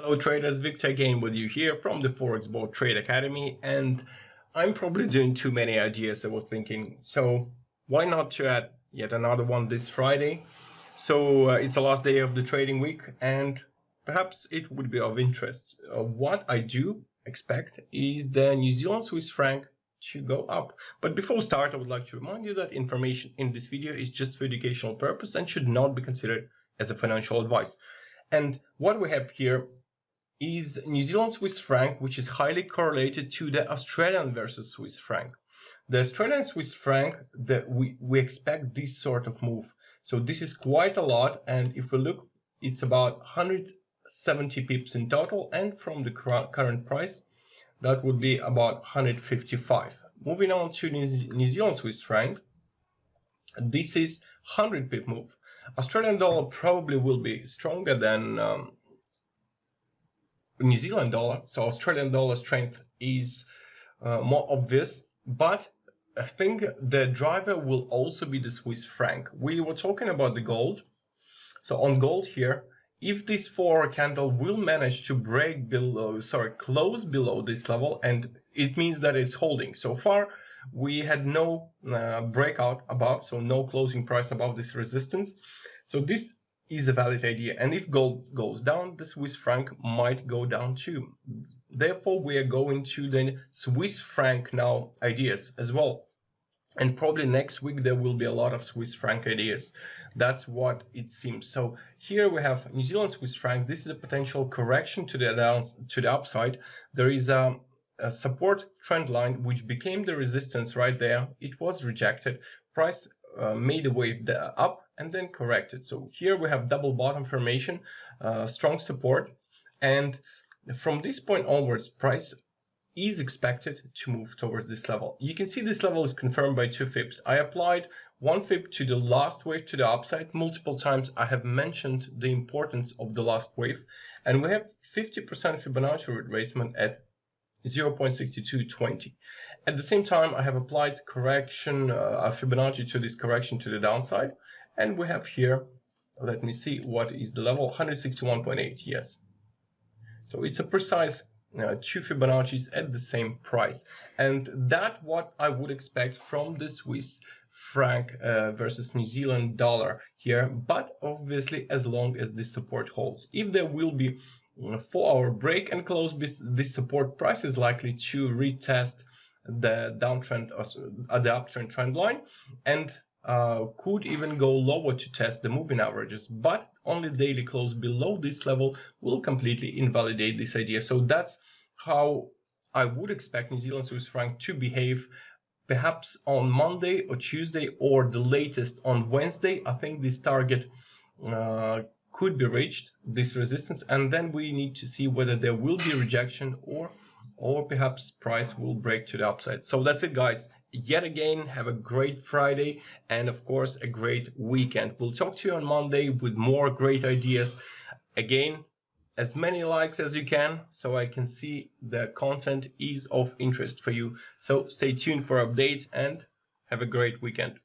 Hello traders, Victor again with you here from the Forex Board Trade Academy, and I'm probably doing too many ideas. I was thinking, so why not to add yet another one this Friday? So it's the last day of the trading week, and perhaps it would be of interest. What I do expect is the New Zealand Swiss franc to go up. But before we start, I would like to remind you that information in this video is just for educational purpose and should not be considered as a financial advice. And what we have here is New Zealand Swiss franc, which is highly correlated to the Australian versus Swiss franc. The Australian Swiss franc, we expect this sort of move. So this is quite a lot, and if we look, it's about 170 pips in total, and from the current price, that would be about 155. Moving on to New Zealand Swiss franc, this is 100 pip move. Australian dollar probably will be stronger than New Zealand dollar, so Australian dollar strength is more obvious, but I think the driver will also be the Swiss franc. We were talking about the gold, so on gold here, if this 4-hour candle will manage to break below, close below this level, and it means that it's holding. So far we had no breakout above, so no closing price above this resistance, so this is a valid idea, and if gold goes down, the Swiss franc might go down too. Therefore, we are going to the Swiss franc now ideas as well, and probably next week there will be a lot of Swiss franc ideas. That's what it seems. So here we have New Zealand Swiss franc. This is a potential correction to the upside. There is a support trend line which became the resistance right there. It was rejected. Price made a wave up and then corrected. So here we have double bottom formation, strong support, and from this point onwards, price is expected to move towards this level. You can see this level is confirmed by 2 fips. I applied 1 fip to the last wave to the upside. Multiple times I have mentioned the importance of the last wave, and we have 50% Fibonacci retracement at 0.6220. At the same time, I have applied correction Fibonacci to this correction to the downside, and we have here, let me see what is the level, 161.8. yes, so it's a precise 2 Fibonacci's at the same price, and that what I would expect from the Swiss franc versus New Zealand dollar here, but obviously as long as this support holds. If there will be a 4-hour break and close, this support price is likely to retest the downtrend, the uptrend trend line, and could even go lower to test the moving averages, but only daily close below this level will completely invalidate this idea. So that's how I would expect New Zealand Swiss franc to behave, perhaps on Monday or Tuesday, or the latest on Wednesday. I think this target could be reached, this resistance, and then we need to see whether there will be rejection or perhaps price will break to the upside. So that's it, guys. Yet again, have a great Friday and of course a great weekend. We'll talk to you on Monday with more great ideas. Again, as many likes as you can so I can see the content is of interest for you. So stay tuned for updates and have a great weekend.